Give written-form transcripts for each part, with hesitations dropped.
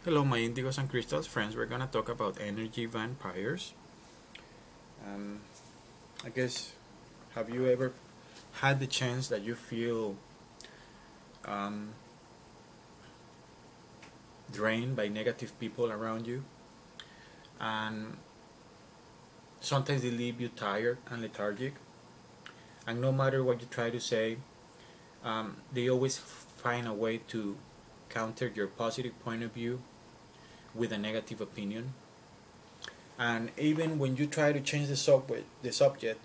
Hello, my Indigos and Crystals friends. We're gonna talk about energy vampires. Um, I guess, have you ever had the chance that you feel um, drained by negative people around you, and sometimes they leave you tired and lethargic, and no matter what you try to say, they always find a way to counter your positive point of view with a negative opinion. And even when you try to change the subject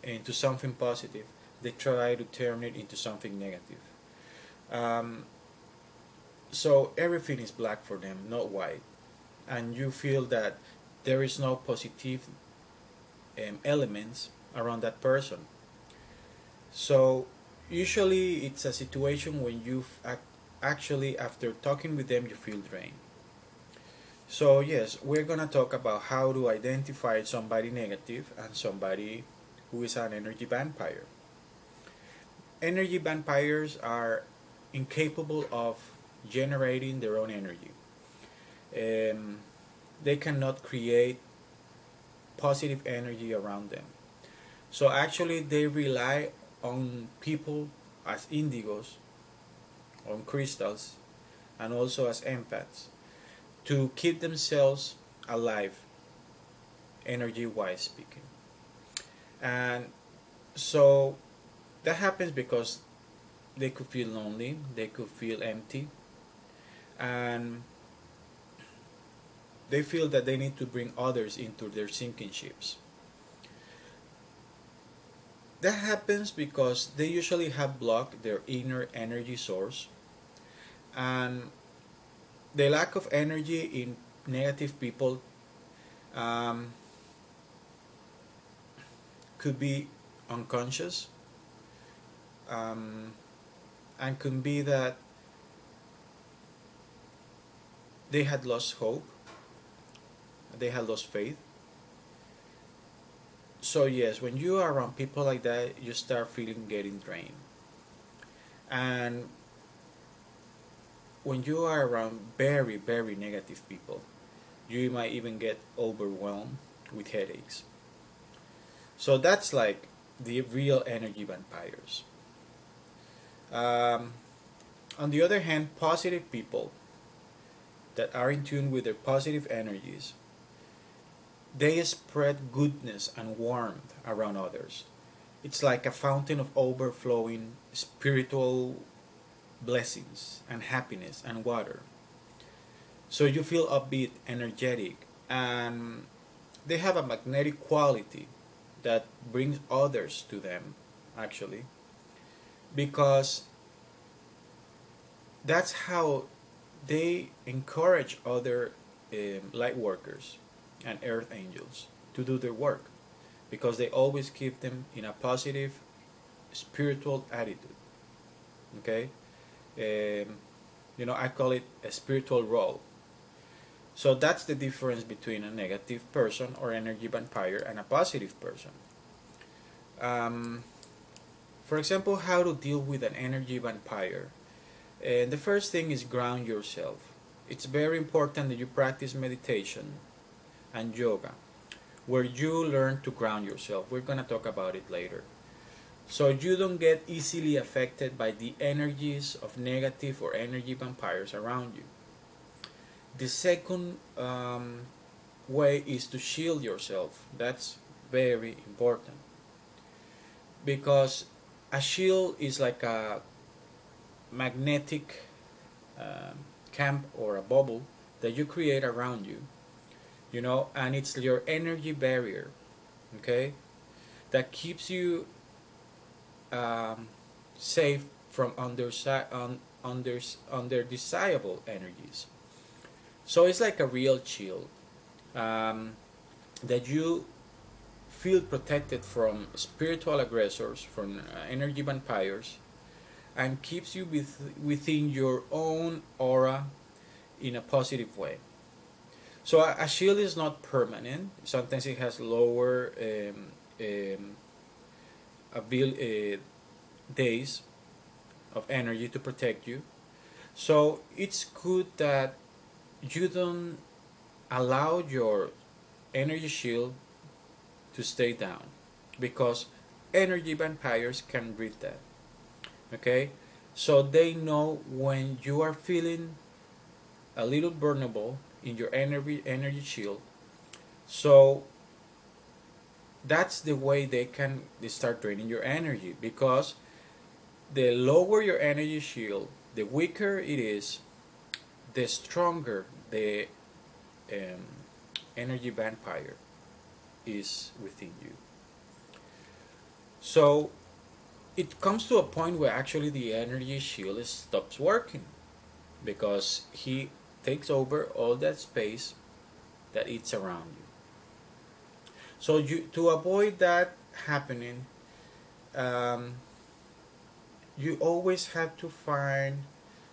into something positive, they try to turn it into something negative. Um, so everything is black for them, not white. And you feel that there is no positive elements around that person. So usually it's a situation when you actually, after talking with them, you feel drained. So yes, we're gonna talk about how to identify somebody negative and somebody who is an energy vampire. Energy vampires are incapable of generating their own energy. Um, they cannot create positive energy around them. So actually, they rely on people as indigos, on crystals, and also as empaths to keep themselves alive, energy wise speaking. And so that happens because they could feel lonely, they could feel empty, and they feel that they need to bring others into their sinking ships. That happens because they usually have blocked their inner energy source, and the lack of energy in negative people um, could be unconscious, um, and could be that they had lost hope, they had lost faith. So yes, when you are around people like that, you start feeling getting drained. And when you are around very, very negative people, you might even get overwhelmed with headaches. So that's like the real energy vampires. Um, on the other hand, positive people that are in tune with their positive energies, they spread goodness and warmth around others. It's like a fountain of overflowing spiritual blessings and happiness and water. So you feel upbeat, energetic, and they have a magnetic quality that brings others to them, actually, because that's how they encourage other light workers and earth angels to do their work, because they always keep them in a positive spiritual attitude. Okay, I call it a spiritual role. So that's the difference between a negative person or energy vampire and a positive person. Um, for example, how to deal with an energy vampire. And the first thing is ground yourself. It's very important that you practice meditation and yoga, where you learn to ground yourself. We're going to talk about it later. So you don't get easily affected by the energies of negative or energy vampires around you. The second way is to shield yourself. That's very important, because a shield is like a magnetic camp or a bubble that you create around you, and it's your energy barrier, okay, that keeps you safe from undesirable energies. So it's like a real shield, um, that you feel protected from spiritual aggressors, from energy vampires, and keeps you within your own aura in a positive way. So a shield is not permanent. Sometimes it has lower days of energy to protect you. So it's good that you don't allow your energy shield to stay down, because energy vampires can read that. Okay, so they know when you are feeling a little vulnerable in your energy shield. So that's the way they start draining your energy, because the lower your energy shield, the weaker it is, the stronger the um, energy vampire is within you. So it comes to a point where actually the energy shield stops working, because he takes over all that space that it's around you. So to avoid that happening, um, you always have to find,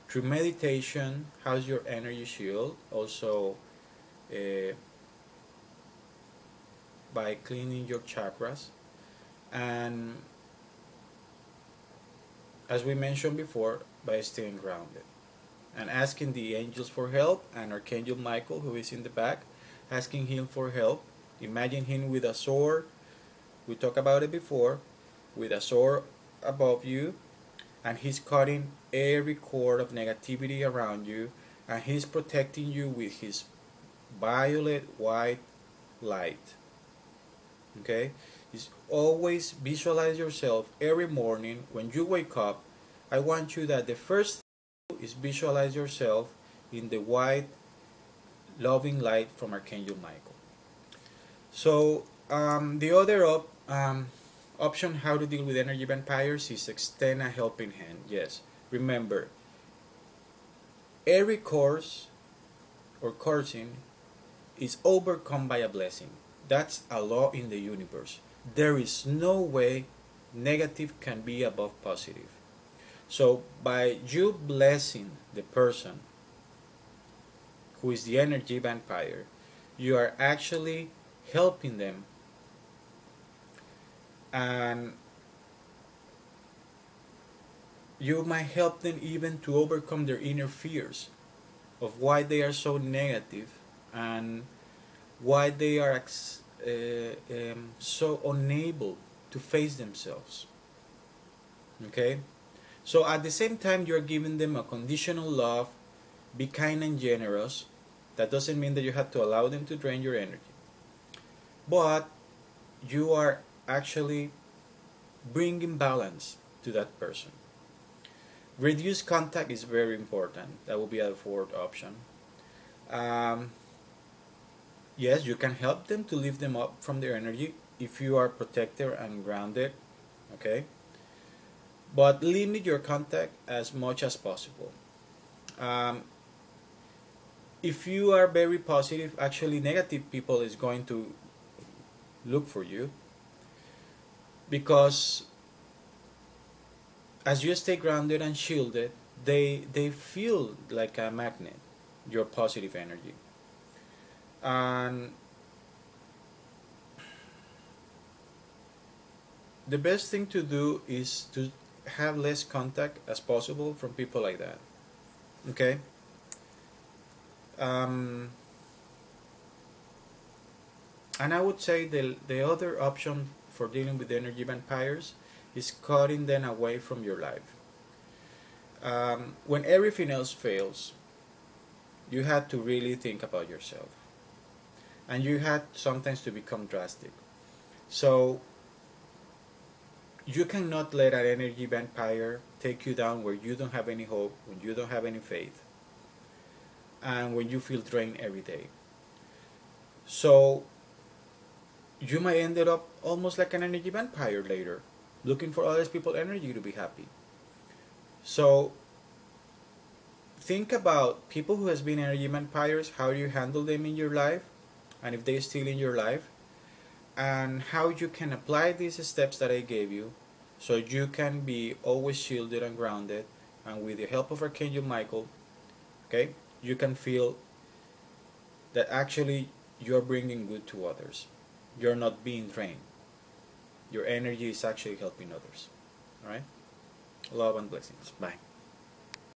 through meditation, how's your energy shield. Also, uh, by cleaning your chakras, and as we mentioned before, by staying grounded and asking the angels for help, and Archangel Michael, who is in the back, asking him for help. Imagine him with a sword. We talked about it before, with a sword above you, and he's cutting every cord of negativity around you, and he's protecting you with his violet white light. Okay, is always visualize yourself every morning when you wake up. I want you that the first thing is visualize yourself in the white loving light from Archangel Michael. So the other option how to deal with energy vampires is extend a helping hand. Yes, remember, every curse or cursing is overcome by a blessing. That's a law in the universe. There is no way negative can be above positive. So by you blessing the person who is the energy vampire, you are actually helping them, and you might help them even to overcome their inner fears of why they are so negative, and why they are so unable to face themselves. Okay, so at the same time you're giving them a conditional love. Be kind and generous. That doesn't mean that you have to allow them to drain your energy, but you are actually bringing balance to that person. Reduce contact is very important. That will be a fourth option. um, yes, you can help them to lift them up from their energy if you are protected and grounded. Okay, but limit your contact as much as possible. um, if you are very positive, actually negative people is going to look for you, because as you stay grounded and shielded, they feel like a magnet, your positive energy. And the best thing to do is to have less contact as possible from people like that. Okay, and I would say the other option for dealing with energy vampires is cutting them away from your life. When everything else fails, you had to really think about yourself, and you had sometimes to become drastic. So you cannot let an energy vampire take you down where you don't have any hope, when you don't have any faith, and when you feel drained every day. So you might end up almost like an energy vampire later, looking for other people's energy to be happy. So think about people who has been energy vampires, how you handle them in your life, and if they're still in your life, and how you can apply these steps that I gave you, so you can be always shielded and grounded, and with the help of Archangel Michael, okay, you can feel that actually you're bringing good to others. You're not being drained. Your energy is actually helping others. Alright? Love and blessings. Bye.